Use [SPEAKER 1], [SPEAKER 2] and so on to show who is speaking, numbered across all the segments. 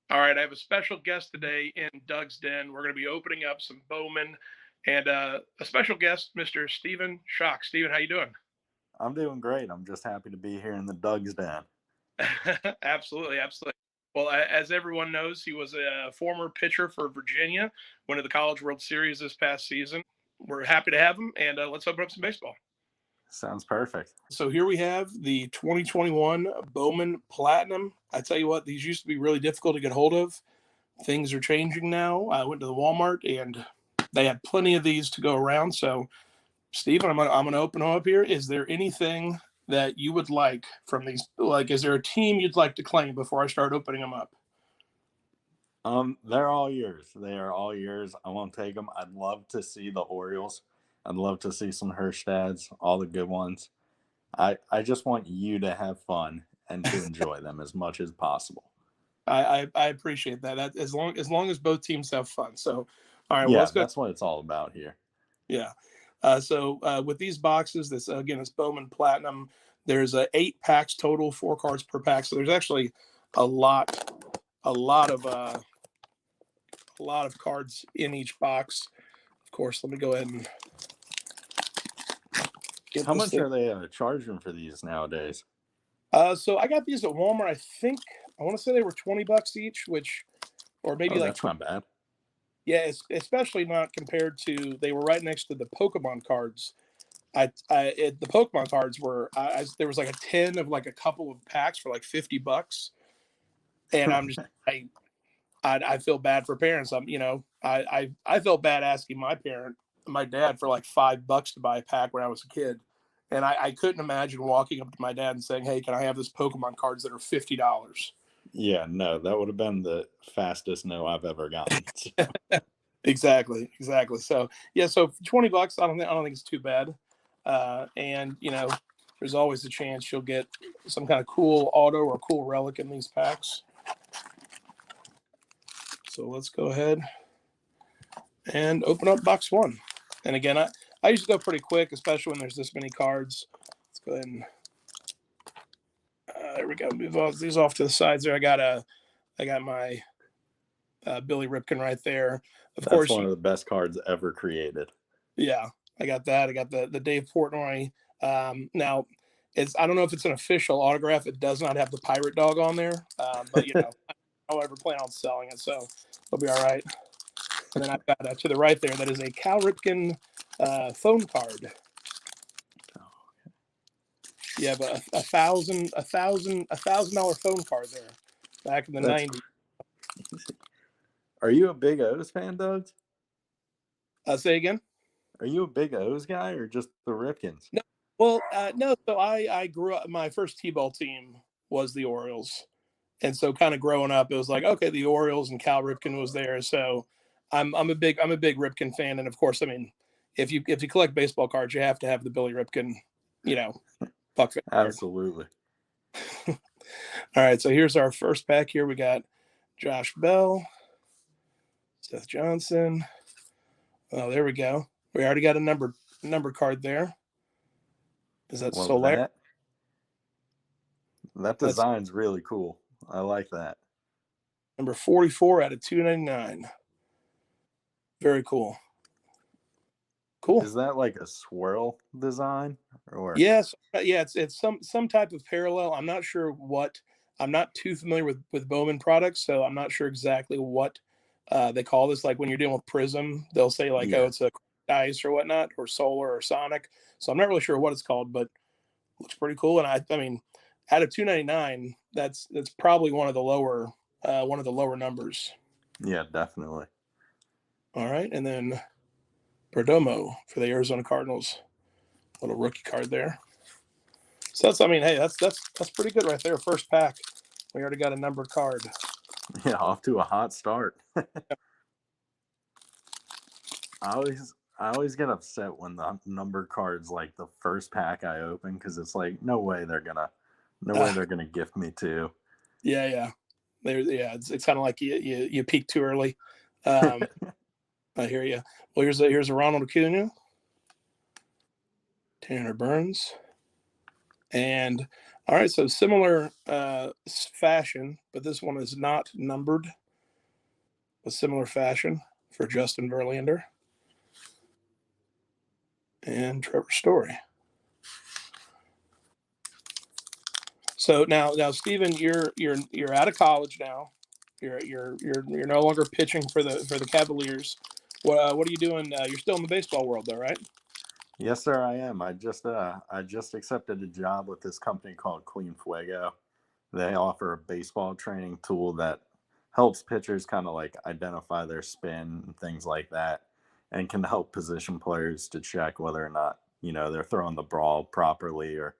[SPEAKER 1] All right, I have a special guest today in Doug's Den. We're going to be opening up some Bowman and a special guest, Mr. Stephen Schoch. Stephen, how you doing?
[SPEAKER 2] I'm doing great. I'm just happy to be here in the Doug's Den.
[SPEAKER 1] Absolutely, absolutely. Well, as everyone knows, he was a former pitcher for Virginia, went to the College World Series this past season. We're happy to have him, and let's open up some baseball.
[SPEAKER 2] Sounds perfect.
[SPEAKER 1] So here we have the 2021 Bowman Platinum. I tell you what, these used to be really difficult to get hold of. Things are changing now. I went to the Walmart and they had plenty of these to go around. So, Stephen, I'm gonna open them up here. Is there anything that you would like from these? Like, is there a team you'd like to claim before I start opening them up?
[SPEAKER 2] They're all yours. They are all yours. I won't take them. I'd love to see the Orioles. I'd love to see some Herstads, all the good ones. I just want you to have fun and to enjoy them as much as possible.
[SPEAKER 1] I appreciate that. That as long as both teams have fun. So, all right, well,
[SPEAKER 2] Yeah,
[SPEAKER 1] let's go.
[SPEAKER 2] that's what it's all about here.
[SPEAKER 1] Yeah. With these boxes, this again, it's Bowman Platinum. There's 8 packs total, 4 cards per pack. So there's actually a lot, a lot of a lot of cards in each box. Of course, let me go ahead and get
[SPEAKER 2] How
[SPEAKER 1] this
[SPEAKER 2] much
[SPEAKER 1] thing.
[SPEAKER 2] are they charging for these nowadays?
[SPEAKER 1] So I got these at Walmart. I think I want to say they were $20 each, which, or maybe
[SPEAKER 2] Oh,
[SPEAKER 1] like
[SPEAKER 2] that's
[SPEAKER 1] 20.
[SPEAKER 2] not bad.
[SPEAKER 1] Yeah, especially not compared to they were right next to the Pokemon cards. The Pokemon cards were there was like a 10 of like a couple of packs for like $50, and I feel bad for parents. I felt bad asking my dad for like $5 to buy a pack when I was a kid, and I couldn't imagine walking up to my dad and saying, "Hey, can I have this Pokemon cards that are $50?"
[SPEAKER 2] Yeah, no, that would have been the fastest no I've ever gotten.
[SPEAKER 1] Exactly. So yeah, so for $20, I don't think it's too bad. And there's always a chance you'll get some kind of cool auto or cool relic in these packs. So let's go ahead and open up box one. And again, I usually go pretty quick, especially when there's this many cards. Let's go ahead and there we go. Move all these off to the sides there. I got my Billy Ripken right there. Of
[SPEAKER 2] That's
[SPEAKER 1] course,
[SPEAKER 2] one of the best cards ever created.
[SPEAKER 1] yeah, I got that. I got the Dave Portnoy. Now, I don't know if it's an official autograph. It does not have the pirate dog on there, but I don't ever plan on selling it, so it'll be all right. And then I've got to the right there. That is a Cal Ripken phone card. You have $1,000 phone card there back in the
[SPEAKER 2] That's
[SPEAKER 1] '90s.
[SPEAKER 2] crazy. Are you a big O's fan, Doug?
[SPEAKER 1] Say again.
[SPEAKER 2] Are you a big O's guy or just the Ripkins?
[SPEAKER 1] No, well, no. So I grew up. My first T-ball team was the Orioles. And so kind of growing up, it was like, okay, the Orioles and Cal Ripken was there. So I'm a big Ripken fan. And of course, I mean, if you collect baseball cards, you have to have the Billy Ripken, you know, puck face card.
[SPEAKER 2] Absolutely.
[SPEAKER 1] All right. So here's our first pack here. We got Josh Bell, Seth Johnson. Oh, there we go. We already got a number card there. Is that
[SPEAKER 2] Well,
[SPEAKER 1] Soler?
[SPEAKER 2] that
[SPEAKER 1] That's
[SPEAKER 2] design's really cool. I like that.
[SPEAKER 1] number 44 out of 299. Very cool. Cool.
[SPEAKER 2] Is that like a swirl design or
[SPEAKER 1] Yes, yeah, it's some type of parallel. I'm not sure what. I'm not too familiar with Bowman products, so I'm not sure exactly what they call this. Like when you're dealing with Prism, they'll say like, "Oh,
[SPEAKER 2] yeah,
[SPEAKER 1] it's a ice or whatnot, or solar or sonic." So I'm not really sure what it's called, but it looks pretty cool. And I mean, out of 299, that's probably one of the lower numbers.
[SPEAKER 2] yeah, definitely.
[SPEAKER 1] All right, and then Perdomo for the Arizona Cardinals, little rookie card there. So I mean, hey, that's pretty good right there. First pack, we already got a numbered card.
[SPEAKER 2] Yeah, off to a hot start. I always get upset when the number cards like the first pack I open because it's like no way
[SPEAKER 1] Uh,
[SPEAKER 2] they're gonna gift me two.
[SPEAKER 1] yeah. Yeah, it's kind of like you peak too early. Um, I hear you. Well, here's a Ronald Acuna, Tanner Burns, and All right, so similar fashion, but this one is not numbered. A similar fashion for Justin Verlander and Trevor Story. So now, Steven, you're out of college now. You're no longer pitching for the Cavaliers. What are you doing? You're still in the baseball world, though, right?
[SPEAKER 2] Yes, sir, I am. I just accepted a job with this company called Clean Fuego. They offer a baseball training tool that helps pitchers kind of like identify their spin and things like that, and can help position players to check whether or not, they're throwing the ball properly, or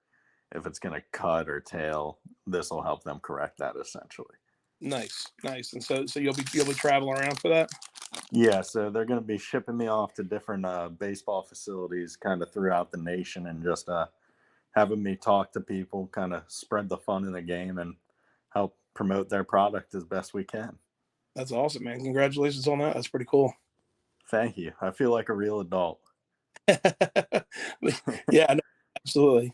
[SPEAKER 2] if it's going to cut or tail. This will help them correct that essentially.
[SPEAKER 1] Nice. And so you'll be traveling around for that.
[SPEAKER 2] Yeah, so they're going to be shipping me off to different baseball facilities kind of throughout the nation, and just having me talk to people, kind of spread the fun in the game, and help promote their product as best we can.
[SPEAKER 1] That's awesome, man. Congratulations on that. That's pretty cool.
[SPEAKER 2] Thank you. I feel like a real adult.
[SPEAKER 1] Yeah, no, absolutely.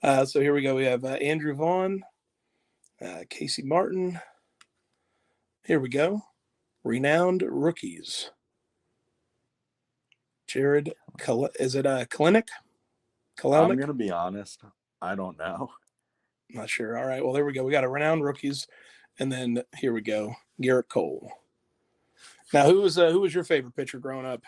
[SPEAKER 1] So here we go. We have Andrew Vaughn, Casey Martin. Here we go. Renowned rookies. Jared, is it a Clinic?
[SPEAKER 2] I'm going to be honest. I don't know.
[SPEAKER 1] Not sure. All right. Well, there we go. We got a renowned rookies. And then here we go. Garrett Cole. Now, who was your favorite pitcher growing up?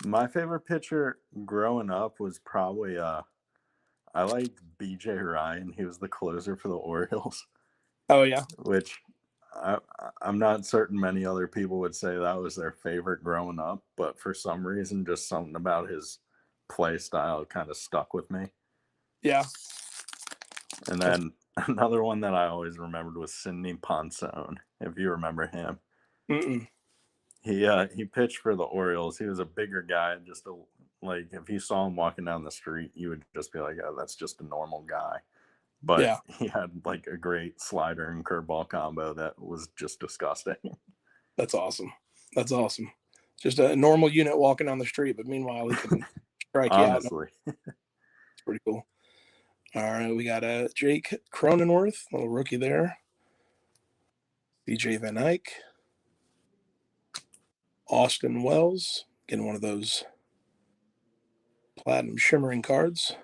[SPEAKER 2] My favorite pitcher growing up was probably I liked B.J. Ryan. He was the closer for the Orioles.
[SPEAKER 1] Oh, yeah.
[SPEAKER 2] Which I'm not certain many other people would say that was their favorite growing up, but for some reason, just something about his play style kind of stuck with me.
[SPEAKER 1] Yeah.
[SPEAKER 2] And then another one that I always remembered was Sidney Ponzone, if you remember him.
[SPEAKER 1] Mm-mm.
[SPEAKER 2] He pitched for the Orioles. He was a bigger guy, like if you saw him walking down the street, you would just be like, oh, that's just a normal guy. But yeah, he had like a great slider and curveball combo that was just disgusting.
[SPEAKER 1] That's awesome. Just a normal unit walking down the street, but meanwhile he can strike you out.
[SPEAKER 2] Honestly.
[SPEAKER 1] It's pretty cool. All right, we got Jake Cronenworth, a little rookie there. BJ Van Eyck. Austin Wells, getting one of those platinum shimmering cards.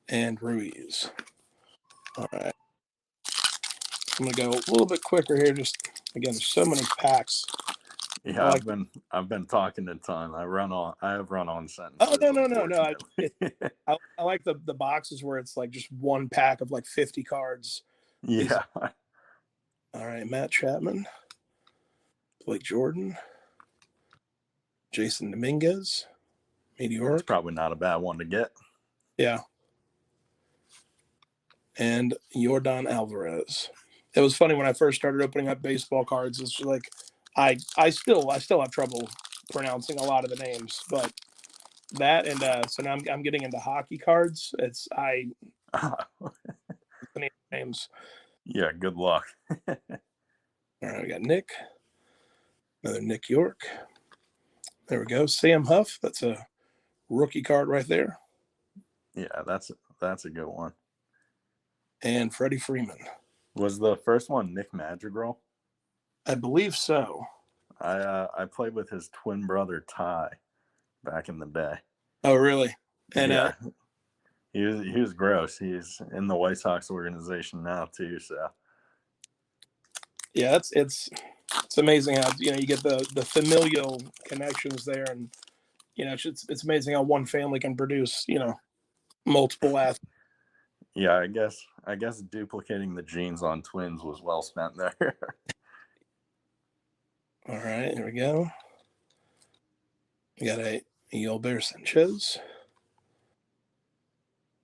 [SPEAKER 1] And Ruiz. All right. I'm going to go a little bit quicker here. Just, again, there's so many packs.
[SPEAKER 2] Yeah, I've been talking a ton. I have run on sentences.
[SPEAKER 1] Oh, no. I like the boxes where it's like just one pack of like 50 cards.
[SPEAKER 2] Yeah.
[SPEAKER 1] All right, Matt Chapman, Blake Jordan, Jason Dominguez, Meteoric.
[SPEAKER 2] That's probably not a bad one to get.
[SPEAKER 1] Yeah. And Yordan Alvarez. It was funny when I first started opening up baseball cards. It's like I still have trouble pronouncing a lot of the names, but that and so now I'm getting into hockey cards. Names.
[SPEAKER 2] Yeah, good luck.
[SPEAKER 1] All right, we got Nick. Another Nick York. There we go. Sam Huff. That's a rookie card right there.
[SPEAKER 2] Yeah, that's a good one.
[SPEAKER 1] And Freddy Freeman.
[SPEAKER 2] Was the first one Nick Madrigal?
[SPEAKER 1] I believe so.
[SPEAKER 2] I played with his twin brother Ty back in the day.
[SPEAKER 1] Oh, really? And
[SPEAKER 2] yeah, he was gross. He's in the White Sox organization now too. So
[SPEAKER 1] yeah, it's amazing how you get the familial connections there, and it's amazing how one family can produce multiple athletes.
[SPEAKER 2] Yeah, I guess duplicating the genes on twins was well spent there.
[SPEAKER 1] All right, here we go. We got a Yolbert Sanchez.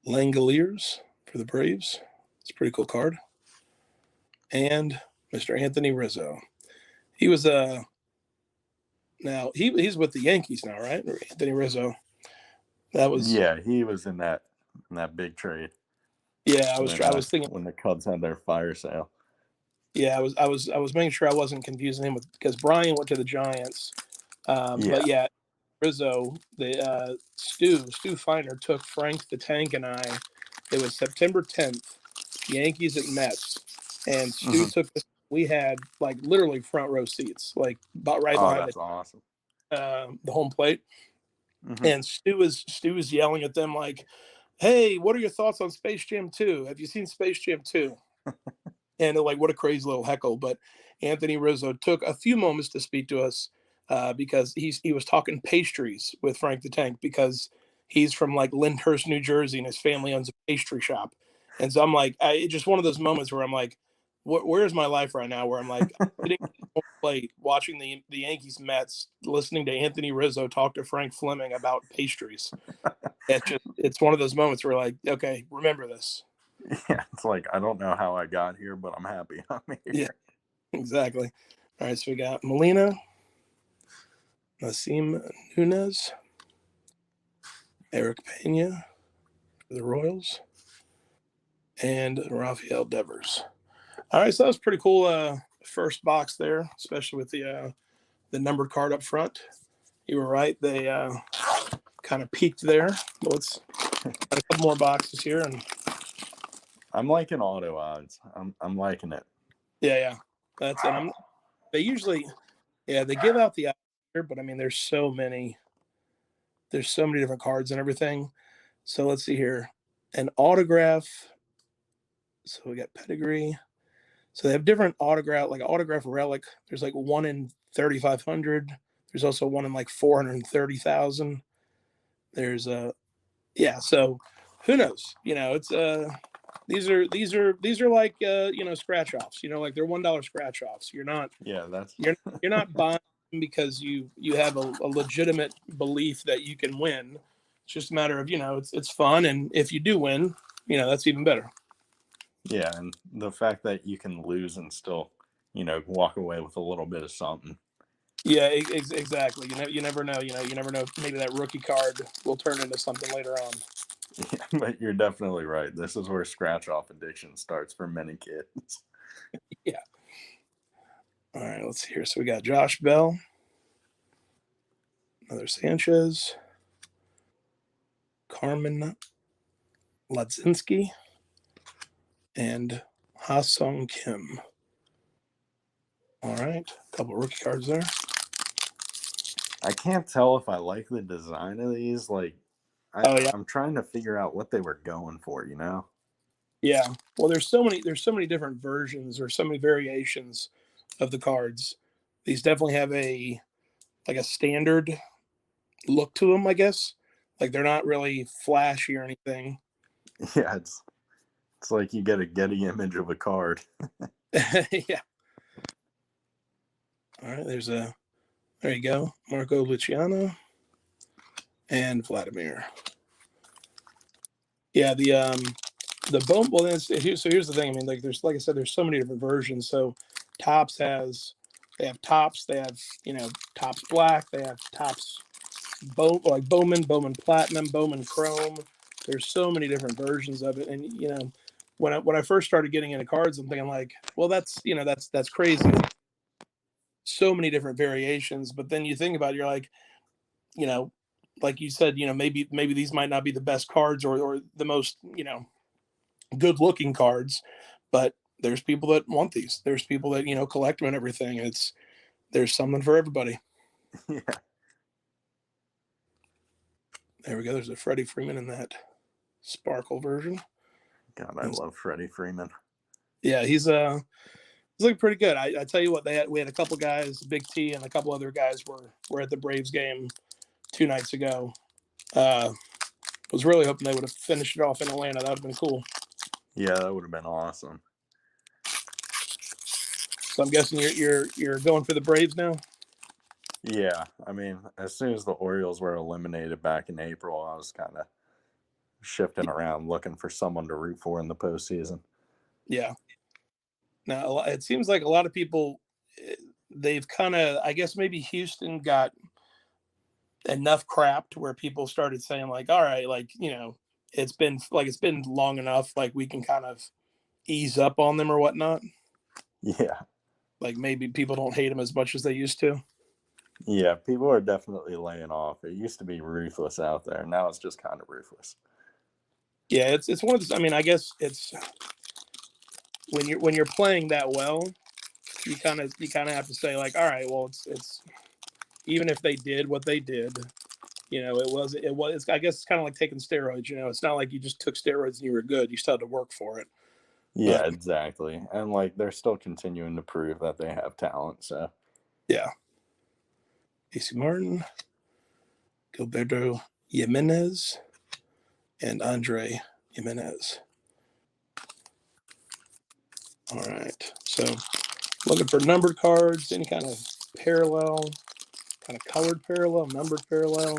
[SPEAKER 1] Langoliers for the Braves. It's a pretty cool card. And Mr. Anthony Rizzo. He was now he's with the Yankees now, right? Anthony Rizzo. That was
[SPEAKER 2] he was in that big trade.
[SPEAKER 1] Yeah, I was thinking
[SPEAKER 2] when the Cubs had their fire sale.
[SPEAKER 1] Yeah, I was making sure I wasn't confusing him because Brian went to the Giants. But yeah, Rizzo, the Stu Feiner took Frank the Tank and I It was September 10th, Yankees at Mets, and Stu
[SPEAKER 2] Hmm.
[SPEAKER 1] took us. We had like literally front row seats, like about right
[SPEAKER 2] Oh,
[SPEAKER 1] behind
[SPEAKER 2] that's awesome.
[SPEAKER 1] the home plate.
[SPEAKER 2] Hmm.
[SPEAKER 1] And Stu was yelling at them like, "Hey, what are your thoughts on Space Jam 2? Have you seen Space Jam 2?" And like, what a crazy little heckle. But Anthony Rizzo took a few moments to speak to us because he was talking pastries with Frank the Tank because he's from like Lyndhurst, New Jersey, and his family owns a pastry shop. And so I'm like, just one of those moments where I'm like, where's my life right now? Where I'm like sitting at home plate watching the Yankees Mets, listening to Anthony Rizzo talk to Frank Fleming about pastries. It's one of those moments where like, okay, remember this.
[SPEAKER 2] Yeah, it's like I don't know how I got here, but I'm happy I'm
[SPEAKER 1] Yeah,
[SPEAKER 2] here.
[SPEAKER 1] exactly. All right, so we got Molina, Nassim Nunez, Eric Pena for the Royals, and Rafael Devers. All right, so that was pretty cool. First box there, especially with the numbered card up front. You were right; they kind of peaked there. But let's got a couple more boxes here, and
[SPEAKER 2] I'm liking auto odds. I'm liking it.
[SPEAKER 1] yeah, that's and I'm. They usually, they give out the odds here, but I mean, there's so many. There's so many different cards and everything. So let's see here, an autograph. So we got pedigree. So they have different autograph, like autograph relic. There's like one in 3,500. There's also one in like 430,000. There's yeah. So who knows? It's these are like scratch offs. Like they're $1 scratch offs.
[SPEAKER 2] Yeah, that's
[SPEAKER 1] You're not buying because you have a legitimate belief that you can win. It's just a matter of it's fun, and if you do win, that's even better.
[SPEAKER 2] yeah, and the fact that you can lose and still, walk away with a little bit of something.
[SPEAKER 1] Yeah, exactly. You never know. You never know. Maybe that rookie card will turn into something later on.
[SPEAKER 2] Yeah, but you're definitely right. This is where scratch off addiction starts for many kids.
[SPEAKER 1] Yeah. All right. Let's see here. So we got Josh Bell, another Sanchez, Carmen Ladzinski, and Ha-Sung Kim. All right. A couple rookie cards there.
[SPEAKER 2] I can't tell if I like the design of these. Like,
[SPEAKER 1] Oh yeah.
[SPEAKER 2] I'm trying to figure out what they were going for.
[SPEAKER 1] Yeah. Well, there's so many different versions or so many variations of the cards. These definitely have a standard look to them, I guess. Like they're not really flashy or anything.
[SPEAKER 2] Yeah, it's like you get a Getty image of a card.
[SPEAKER 1] Yeah. All right. There you go. Marco Luciano and Vladimir. Yeah. The Bowman. Well, so here's the thing. I mean, like I said, there's so many different versions. So Tops they have Tops. They have Tops Black. They have Tops Bowman Platinum, Bowman Chrome. There's so many different versions of it, and when I first started getting into cards, I'm thinking like, well, that's crazy. So many different variations, but then you think about it, you're like, you know, like you said, maybe these might not be the best cards or the most good looking cards, but there's people that want these. There's people that collect them and everything. And there's something for everybody.
[SPEAKER 2] Yeah.
[SPEAKER 1] There we go. There's a Freddy Freeman in that sparkle version.
[SPEAKER 2] God, I love Freddy Freeman.
[SPEAKER 1] Yeah, he's looking pretty good. I tell you what, we had a couple guys, Big T and a couple other guys were at the Braves game 2 nights ago. Was really hoping they would have finished it off in Atlanta. That would have been cool.
[SPEAKER 2] Yeah, that would have been awesome.
[SPEAKER 1] So I'm guessing you're going for the Braves now.
[SPEAKER 2] Yeah, I mean, as soon as the Orioles were eliminated back in April, I was kind of shifting around looking for someone to root for in the postseason.
[SPEAKER 1] Yeah. Now it seems like a lot of people they've kind of I guess maybe Houston got enough crap to where people started saying like, all right, like it's been long enough, like we can kind of ease up on them or whatnot.
[SPEAKER 2] Yeah,
[SPEAKER 1] Like maybe people don't hate them as much as they used to.
[SPEAKER 2] yeah, people are definitely laying off. It used to be ruthless out there. Now it's just kind of ruthless.
[SPEAKER 1] Yeah, it's one of those. I mean, I guess it's when you're playing that well, you kind of have to say like, all right, well, it's even if they did what they did, it was. I guess it's kind of like taking steroids. It's not like you just took steroids and you were good. You still had to work for it.
[SPEAKER 2] Yeah, exactly. And like they're still continuing to prove that they have talent. So
[SPEAKER 1] Yeah, AC Martin, Gilberto Jimenez, and Andre Jimenez. All right, so looking for numbered cards, any kind of parallel, kind of colored parallel, numbered parallel,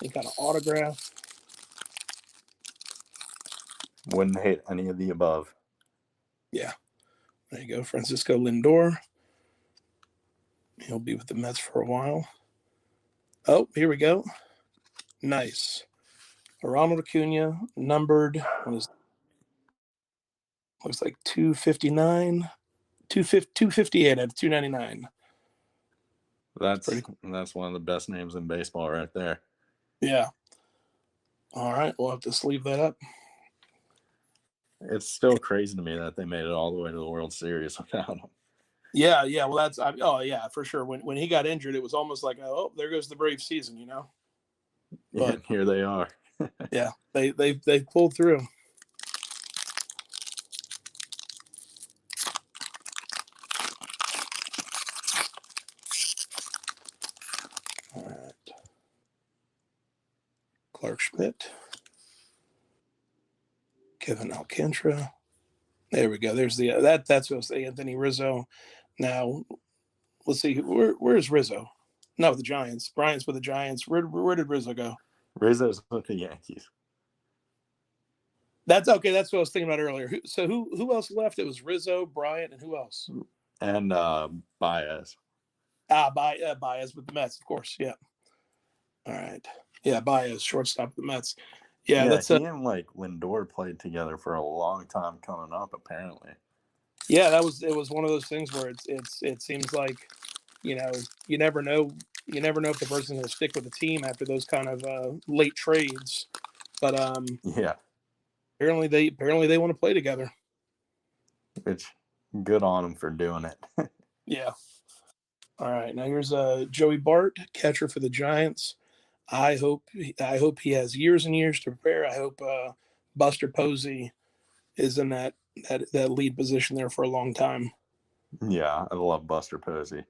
[SPEAKER 1] any kind of autograph.
[SPEAKER 2] wouldn't hate any of the above.
[SPEAKER 1] Yeah, there you go. Francisco Lindor. He'll be with the Mets for a while. Oh, here we go. Nice. Ronald Acuna, numbered, looks like 259, 258 out of 299.
[SPEAKER 2] That's one of the best names in baseball right there.
[SPEAKER 1] Yeah. All right, we'll have to sleeve that up.
[SPEAKER 2] It's still crazy to me that they made it all the way to the World Series without him.
[SPEAKER 1] Yeah. Well, yeah, for sure. When he got injured, it was almost like, oh, there goes the Brave season, But
[SPEAKER 2] and here they are.
[SPEAKER 1] yeah, they pulled through. All right. Clark Schmidt, Kevin Alcantara. There we go. There's that's what I was saying. Anthony Rizzo. Now let's see. Where's Rizzo? Not with the Giants. Bryant's with the Giants. Where did Rizzo go?
[SPEAKER 2] Rizzo's with the Yankees.
[SPEAKER 1] That's okay. That's what I was thinking about earlier. So who else left? It was Rizzo, Bryant, and who else?
[SPEAKER 2] And Baez.
[SPEAKER 1] Baez with the Mets, of course. Yeah. All right. Yeah, Baez, shortstop of the Mets. Yeah, that's
[SPEAKER 2] he and like Lindor played together for a long time coming up, apparently.
[SPEAKER 1] Yeah, it was one of those things where it seems like, you never know if the person's gonna stick with the team after those kind of late trades. But
[SPEAKER 2] yeah.
[SPEAKER 1] Apparently they want to play together.
[SPEAKER 2] Which good on them for doing it.
[SPEAKER 1] Yeah. All right. Now here's Joey Bart, catcher for the Giants. I hope he has years and years to prepare. I hope Buster Posey is in that lead position there for a long time.
[SPEAKER 2] Yeah, I love Buster Posey.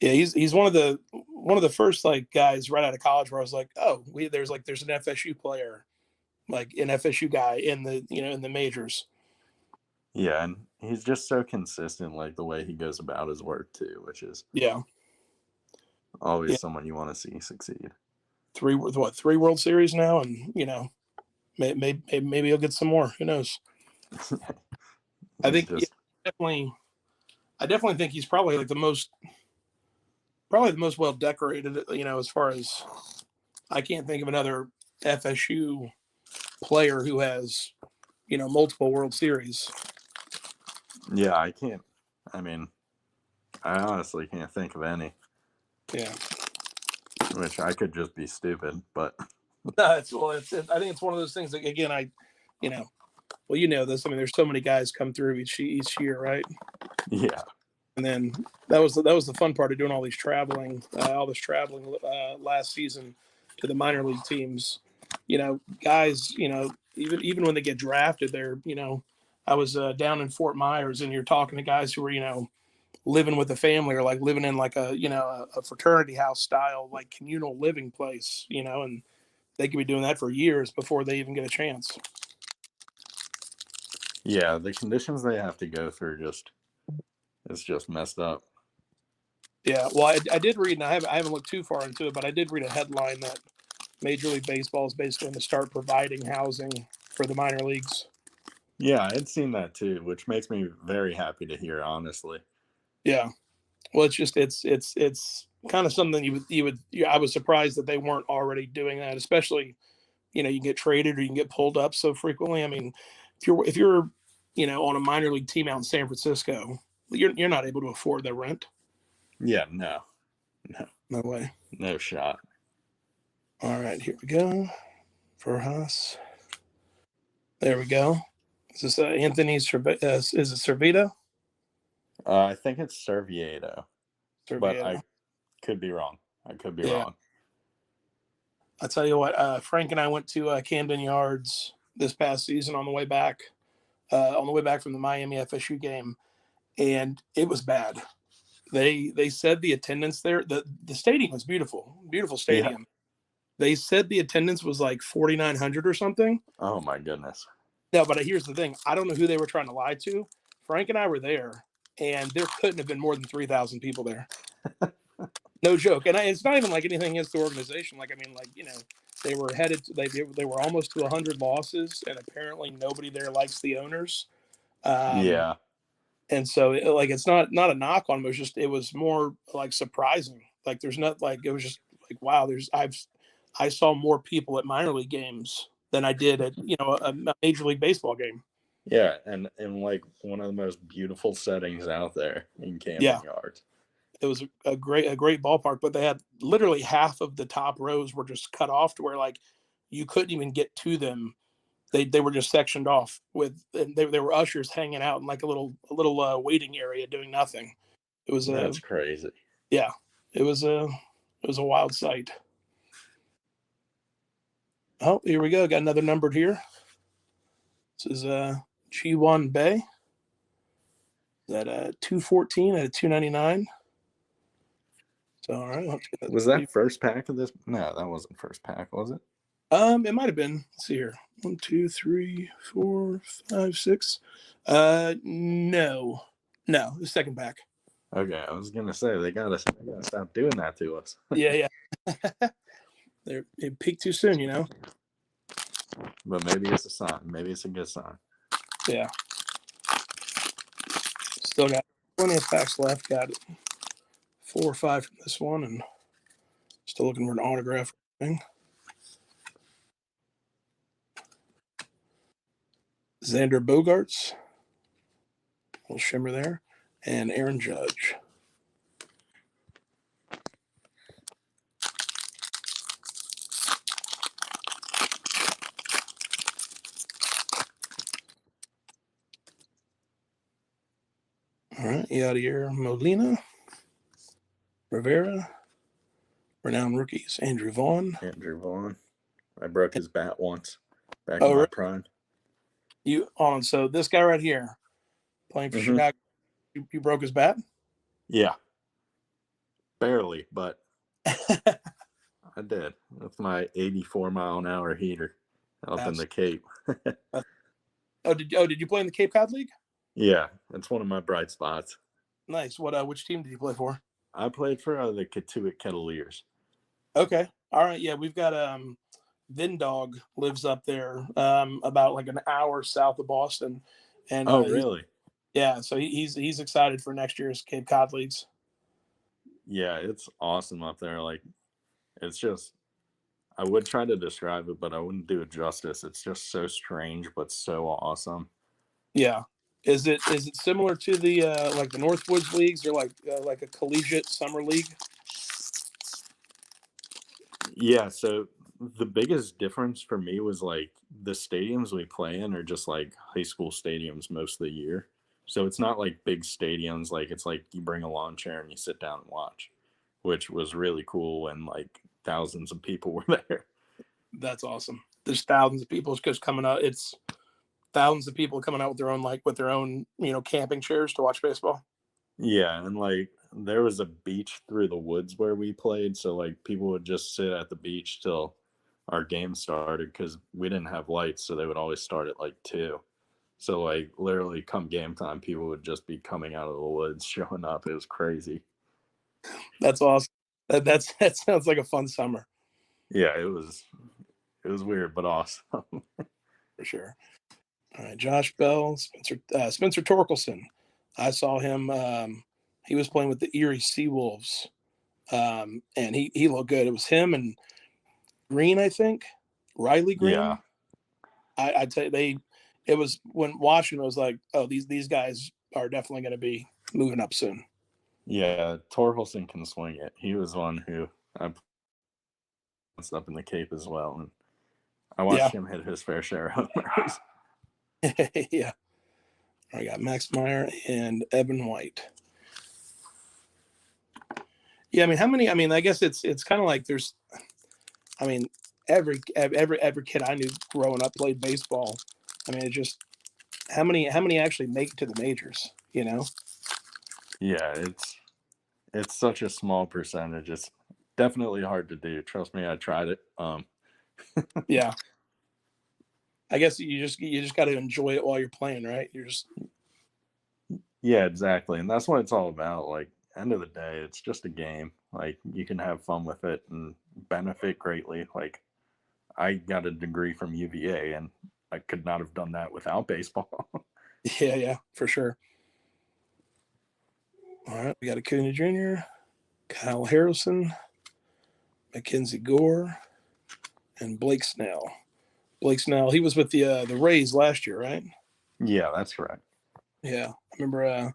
[SPEAKER 1] Yeah, he's one of the first like guys right out of college where I was like, oh, there's an FSU player, like an FSU guy in the majors.
[SPEAKER 2] Yeah, and he's just so consistent, like the way he goes about his work too, which is always someone you want to see succeed.
[SPEAKER 1] Three World Series now, and maybe he'll get some more. Who knows? I think I definitely think he's probably like the most well decorated. As far as I can't think of another FSU player who has multiple World Series.
[SPEAKER 2] Yeah, I can't. I mean, I honestly can't think of any.
[SPEAKER 1] Yeah.
[SPEAKER 2] Which I could just be stupid, but
[SPEAKER 1] I think it's one of those things that, again, this. I mean, there's so many guys come through each year, right?
[SPEAKER 2] Yeah.
[SPEAKER 1] And then that was the fun part of doing all this traveling last season to the minor league teams. Guys, even when they get drafted, they're, I was down in Fort Myers, and you're talking to guys who were, living with a family or like living in like a fraternity house style, like communal living place, and they could be doing that for years before they even get a chance.
[SPEAKER 2] Yeah, the conditions they have to go through it's just messed up.
[SPEAKER 1] Yeah, well, I did read, and I haven't looked too far into it, but I did read a headline that Major League Baseball is basically going to start providing housing for the minor leagues.
[SPEAKER 2] Yeah, I had seen that too, which makes me very happy to hear, honestly.
[SPEAKER 1] Yeah, well, it's just it's kind of something I was surprised that they weren't already doing that, especially you can get traded or you can get pulled up so frequently. I mean, if you're on a minor league team out in San Francisco, you're not able to afford the rent.
[SPEAKER 2] Yeah, no
[SPEAKER 1] way,
[SPEAKER 2] no shot.
[SPEAKER 1] All right, here we go for Haas. There we go. Is this Anthony is it Cervito?
[SPEAKER 2] I think it's Servieto, but
[SPEAKER 1] Cervito.
[SPEAKER 2] I could be wrong. I could be
[SPEAKER 1] Yeah.
[SPEAKER 2] wrong.
[SPEAKER 1] I tell you what, Frank and I went to Camden Yards this past season on the way back from the Miami FSU game, and it was bad. They said the attendance there, the stadium was beautiful
[SPEAKER 2] Yeah.
[SPEAKER 1] stadium. They said the attendance was like 4,900 or something.
[SPEAKER 2] Oh my goodness.
[SPEAKER 1] No, but here's the thing: I don't know who they were trying to lie to. Frank and I were there, and there couldn't have been more than 3,000 people there. No joke. And it's not even like anything against the organization. Like, I mean, like, they were headed to, they were almost to 100 losses, and apparently nobody there likes the owners.
[SPEAKER 2] Yeah.
[SPEAKER 1] And so like, it's not a knock on them. It was more like surprising. Like, there's not like, it was just like, wow, I saw more people at minor league games than I did at, a Major League Baseball game.
[SPEAKER 2] Yeah, and in like one of the most beautiful settings out there in Camden Yards.
[SPEAKER 1] It was a great ballpark, but they had literally half of the top rows were just cut off to where like you couldn't even get to them. They were just sectioned off and they were ushers hanging out in like a little waiting area doing nothing. It was
[SPEAKER 2] That's crazy.
[SPEAKER 1] Yeah, it was a wild sight. Oh, here we go. Got another numbered here. This is G1 Bay. That 214 at a 299. So all right.
[SPEAKER 2] Was that first pack of this? No, that wasn't first pack, was it?
[SPEAKER 1] It might have been. Let's see here. 1, 2, 3, 4, 5, 6. No, the second pack.
[SPEAKER 2] Okay, I was gonna say they gotta stop doing that to us.
[SPEAKER 1] Yeah. It peaked too soon,
[SPEAKER 2] But maybe it's a sign. Maybe it's a good sign.
[SPEAKER 1] Yeah. Still got plenty of packs left. Got 4 or 5 from this one, and still looking for an autograph thing. Xander Bogaerts, little shimmer there, and Aaron Judge. All right, Yadier Molina, Rivera, renowned rookies, Andrew Vaughn.
[SPEAKER 2] I broke his bat once back in my prime.
[SPEAKER 1] So this guy right here, playing for Chicago, you broke his bat?
[SPEAKER 2] Yeah. Barely, but I did. With my 84-mile-an-hour heater up in the Cape.
[SPEAKER 1] Did you play in the Cape Cod League?
[SPEAKER 2] Yeah, it's one of my bright spots.
[SPEAKER 1] Nice. Which team did you play for?
[SPEAKER 2] I played for the Katuitt Kettleers.
[SPEAKER 1] Okay. All right. Yeah, we've got Vindog lives up there, about like an hour south of Boston. And
[SPEAKER 2] really?
[SPEAKER 1] Yeah. So he's excited for next year's Cape Cod Leagues.
[SPEAKER 2] Yeah, it's awesome up there. Like, it's just, I would try to describe it, but I wouldn't do it justice. It's just so strange, but so awesome.
[SPEAKER 1] Yeah. Is it similar to the like the Northwoods leagues, or like a collegiate summer league?
[SPEAKER 2] Yeah. So the biggest difference for me was like the stadiums we play in are just like high school stadiums most of the year. So it's not like big stadiums. Like, it's like you bring a lawn chair and you sit down and watch, which was really cool when like thousands of people were there.
[SPEAKER 1] That's awesome. There's thousands of people just coming out. It's thousands of people coming out with their own camping chairs to watch baseball.
[SPEAKER 2] Yeah, and like there was a beach through the woods where we played, so like people would just sit at the beach till our game started because we didn't have lights, so they would always start at like 2. So like literally come game time, people would just be coming out of the woods, showing up. It was crazy.
[SPEAKER 1] That's awesome. That sounds like a fun summer.
[SPEAKER 2] Yeah, it was weird but awesome.
[SPEAKER 1] For sure. All right, Josh Bell, Spencer Torkelson. I saw him. He was playing with the Erie Seawolves, and he looked good. It was him and Green, I think, Riley Green.
[SPEAKER 2] Yeah.
[SPEAKER 1] I'd say it was when watching, it was like, oh, these guys are definitely going to be moving up soon.
[SPEAKER 2] Yeah, Torkelson can swing it. He was one who I up in the Cape as well, and I watched him hit his fair share of homers.
[SPEAKER 1] Yeah. I got Max Meyer and Evan White. Yeah, I mean, how many? I mean, I guess it's kind of like there's. I mean, every kid I knew growing up played baseball. I mean, it just how many actually make it to the majors? You know?
[SPEAKER 2] Yeah, it's such a small percentage. It's definitely hard to do. Trust me, I tried it.
[SPEAKER 1] Yeah. I guess you just got to enjoy it while you're playing, right? You're just
[SPEAKER 2] Yeah, exactly. And that's what it's all about. Like, end of the day, it's just a game. Like, you can have fun with it and benefit greatly. Like, I got a degree from UVA, and I could not have done that without baseball.
[SPEAKER 1] yeah, for sure. All right, we got Acuna Jr., Kyle Harrison, Mackenzie Gore, and Blake Snell. Blake Snell, he was with the Rays last year, right?
[SPEAKER 2] Yeah, that's right.
[SPEAKER 1] Yeah, I remember.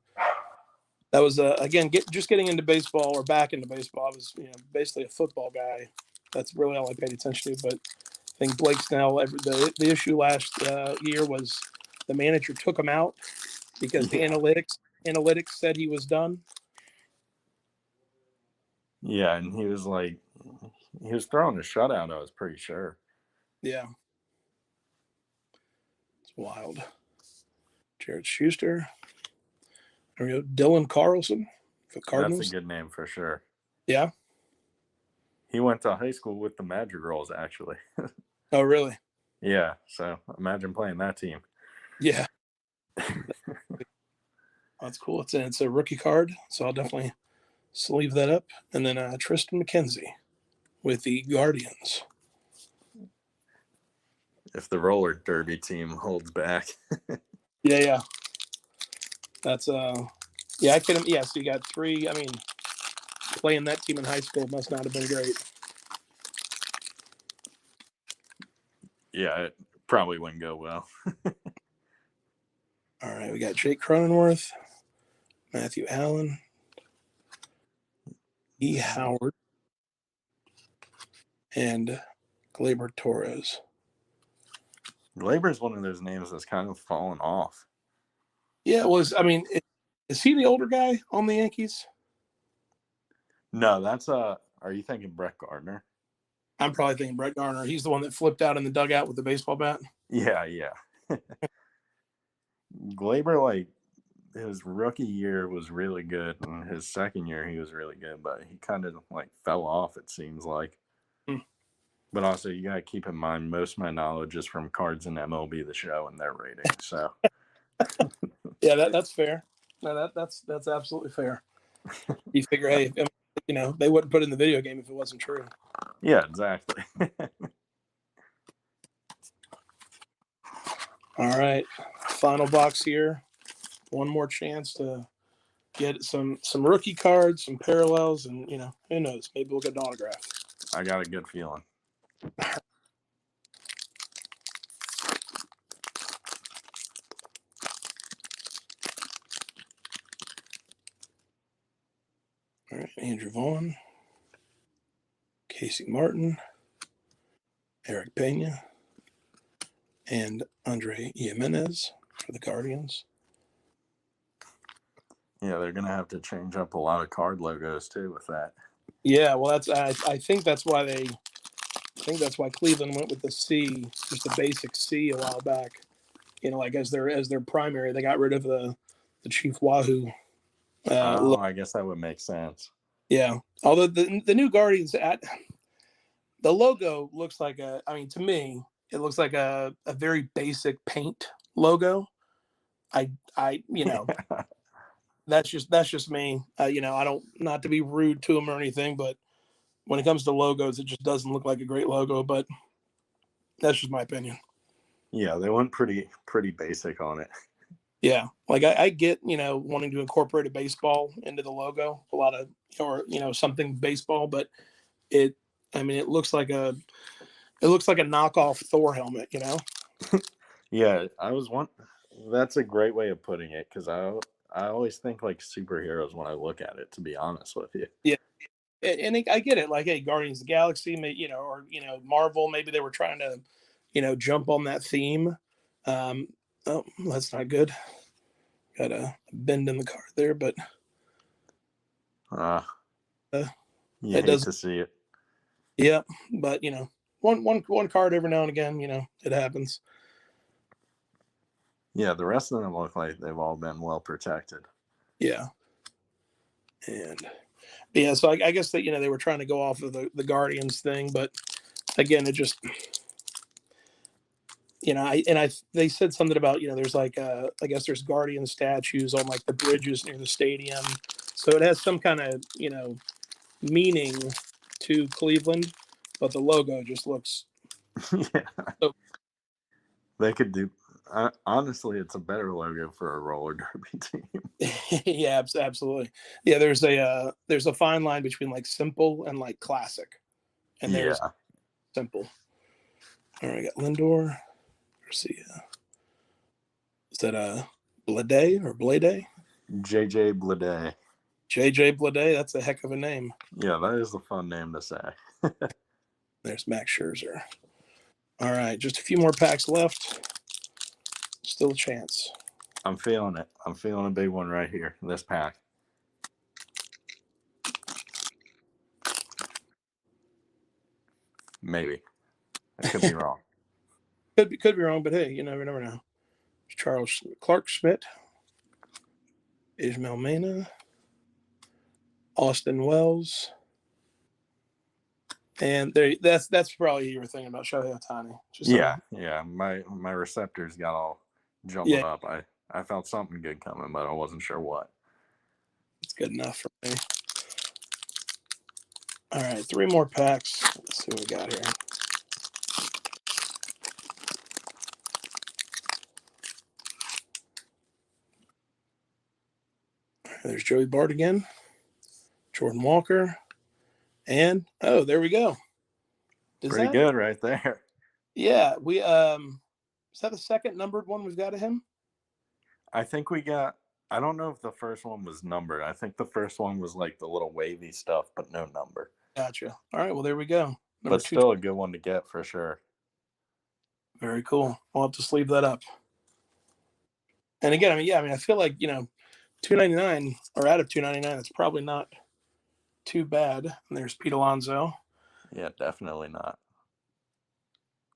[SPEAKER 1] That was again just getting into baseball or back into baseball. I was basically a football guy. That's really all I paid attention to. But I think Blake Snell. The issue last year was the manager took him out because the
[SPEAKER 2] Yeah.
[SPEAKER 1] analytics said he was done.
[SPEAKER 2] Yeah, and he was throwing a shutout, I was pretty sure.
[SPEAKER 1] Yeah, it's wild. Jared Schuster. There we go. Dylan Carlson for the
[SPEAKER 2] That's a
[SPEAKER 1] Cardinals.
[SPEAKER 2] good name for sure.
[SPEAKER 1] Yeah.
[SPEAKER 2] He went to high school with the Madrigals, actually.
[SPEAKER 1] Oh, really?
[SPEAKER 2] Yeah, so imagine playing that team.
[SPEAKER 1] Yeah. That's cool. It's a rookie card, so I'll definitely sleeve that up. And then Tristan McKenzie with the Guardians.
[SPEAKER 2] If the roller derby team holds back.
[SPEAKER 1] Yeah. That's yeah, I can yeah, so you got three. I mean, playing that team in high school must not have been great.
[SPEAKER 2] Yeah, it probably wouldn't go well.
[SPEAKER 1] All right, we got Jake Cronenworth, Matthew Allen, E. Howard, and Gleyber Torres.
[SPEAKER 2] Glaber's one of those names that's kind of fallen off.
[SPEAKER 1] Yeah, is he the older guy on the Yankees?
[SPEAKER 2] No, that's are you thinking Brett Gardner?
[SPEAKER 1] I'm probably thinking Brett Garner. He's the one that flipped out in the dugout with the baseball bat.
[SPEAKER 2] Yeah. Glaber, like, his rookie year was really good, and his second year he was really good, but he kind of like fell off, it seems like.
[SPEAKER 1] Hmm.
[SPEAKER 2] But also, you got to keep in mind, most of my knowledge is from Cards and MLB The Show and their ratings. So,
[SPEAKER 1] Yeah, that's fair. No, that's absolutely fair. You figure, hey, they wouldn't put in the video game if it wasn't true.
[SPEAKER 2] yeah, exactly.
[SPEAKER 1] All right, final box here. One more chance to get some rookie cards, some parallels, and who knows? Maybe we'll get an autograph.
[SPEAKER 2] I got a good feeling.
[SPEAKER 1] All right, Andrew Vaughn, Casey Martin, Eric Pena, and Andre Jimenez for the Guardians.
[SPEAKER 2] Yeah, they're gonna have to change up a lot of card logos too with that.
[SPEAKER 1] Yeah, well, I think that's why Cleveland went with the C, just a basic C a while back. Like as their primary, they got rid of the Chief Wahoo.
[SPEAKER 2] I guess that would make sense.
[SPEAKER 1] Yeah, although the new Guardians the logo looks like to me it looks like a very basic paint logo. I that's just me. I don't, not to be rude to them or anything, but when it comes to logos, it just doesn't look like a great logo. But that's just my opinion.
[SPEAKER 2] Yeah, they went pretty basic on it.
[SPEAKER 1] Yeah, like I get wanting to incorporate a baseball into the logo, a lot of something baseball, but it it looks like a knockoff Thor helmet.
[SPEAKER 2] Yeah, that's a great way of putting it, because I always think like superheroes when I look at it, to be honest with you.
[SPEAKER 1] Yeah, and I get it. Like, hey, Guardians of the Galaxy, or Marvel, maybe they were trying to jump on that theme. Oh, that's not good. Got a bend in the card there, but
[SPEAKER 2] you
[SPEAKER 1] it
[SPEAKER 2] hate
[SPEAKER 1] does.
[SPEAKER 2] to see it.
[SPEAKER 1] Yep, but one card every now and again, it happens.
[SPEAKER 2] Yeah, the rest of them look like they've all been well protected.
[SPEAKER 1] Yeah. And yeah, so I guess that they were trying to go off of the Guardians thing, but again, it just they said something about there's like I guess there's Guardian statues on like the bridges near the stadium, so it has some kind of meaning to Cleveland, but the logo just looks
[SPEAKER 2] Yeah,
[SPEAKER 1] so.
[SPEAKER 2] they could do. Honestly, it's a better logo for a roller derby team.
[SPEAKER 1] Yeah, absolutely. Yeah, there's a fine line between like simple and like classic, and there's
[SPEAKER 2] Yeah,
[SPEAKER 1] simple. All right, I got Lindor. Garcia. Is that Blade or Blade?
[SPEAKER 2] JJ Bleday.
[SPEAKER 1] JJ Blade. That's a heck of a name.
[SPEAKER 2] Yeah, that is a fun name to say.
[SPEAKER 1] There's Max Scherzer. All right, just a few more packs left. Still a chance.
[SPEAKER 2] I'm feeling it. I'm feeling a big one right here. This pack. Maybe. I could be wrong.
[SPEAKER 1] Could be wrong, but hey, you never know. Charles Clark Schmidt, Ismael Mena, Austin Wells, and that's probably you were thinking about Shohei Ohtani.
[SPEAKER 2] Yeah. My receptors got all jumbled up. I felt something good coming, but I wasn't sure what.
[SPEAKER 1] It's good enough for me. All right, 3 more packs. Let's see what we got here. There's Joey Bart again, Jordan Walker, and there we go.
[SPEAKER 2] Pretty good right there.
[SPEAKER 1] Yeah, we is that the second numbered one we've got of him?
[SPEAKER 2] I think we got. I don't know if the first one was numbered. I think the first one was like the little wavy stuff, but no number.
[SPEAKER 1] Gotcha. All right, well there we go.
[SPEAKER 2] But still a good one to get for sure.
[SPEAKER 1] Very cool. We'll have to sleeve that up. And again, I feel like $2.99 or out of $2.99, that's probably not too bad. And there's Pete Alonso.
[SPEAKER 2] Yeah, definitely not.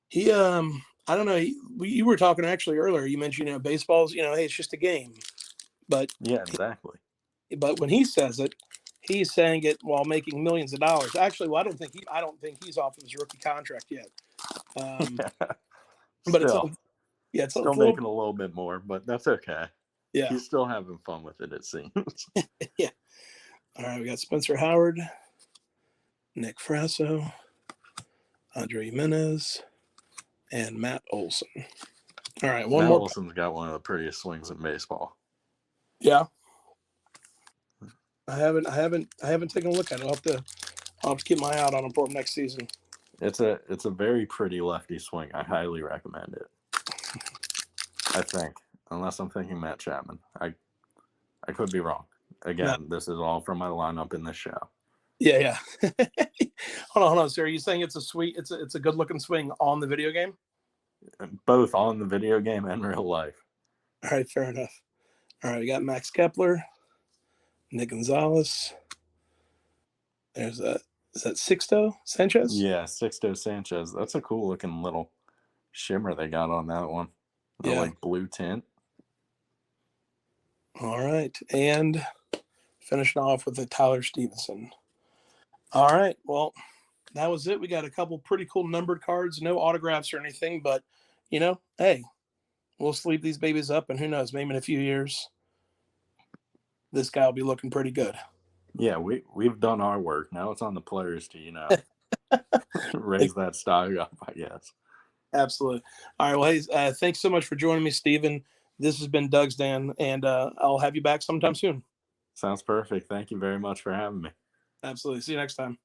[SPEAKER 1] He I don't know. You were talking actually earlier. You mentioned baseball's hey, it's just a game, but
[SPEAKER 2] yeah, exactly.
[SPEAKER 1] But when he says it, he's saying it while making millions of dollars. Actually, well, I don't think he's off of his rookie contract yet. But it's
[SPEAKER 2] still making a little bit more, but that's okay.
[SPEAKER 1] Yeah,
[SPEAKER 2] he's still having fun with it. It seems.
[SPEAKER 1] Yeah. All right, we got Spencer Howard, Nick Frasso, Andre Jimenez, and Matt Olson. All right,
[SPEAKER 2] Matt Olson's got one of the prettiest swings in baseball.
[SPEAKER 1] Yeah. I haven't taken a look at it. I'll have to keep my eye out on him for next season.
[SPEAKER 2] It's a very pretty lefty swing. I highly recommend it. I think, unless I'm thinking Matt Chapman. I could be wrong. Again, This is all from my lineup in this show.
[SPEAKER 1] Yeah. Hold on, sir. Are you saying it's a good looking swing on the video game?
[SPEAKER 2] Both on the video game and real life.
[SPEAKER 1] All right, fair enough. All right, we got Max Kepler, Nick Gonzalez. Is that Sixto Sanchez?
[SPEAKER 2] Yeah, Sixto Sanchez. That's a cool looking little shimmer they got on that one. The like blue tint.
[SPEAKER 1] All right, and finishing off with the Tyler Stevenson. All right, well, that was it. We got a couple pretty cool numbered cards, no autographs or anything, but hey, we'll sleeve these babies up, and who knows, maybe in a few years, this guy will be looking pretty good.
[SPEAKER 2] Yeah, we've done our work. Now it's on the players to raise that stock up, I guess.
[SPEAKER 1] Absolutely. All right. Well, hey, thanks so much for joining me, Steven. This has been Doug's Den, and I'll have you back sometime soon.
[SPEAKER 2] Sounds perfect. Thank you very much for having me.
[SPEAKER 1] Absolutely. See you next time.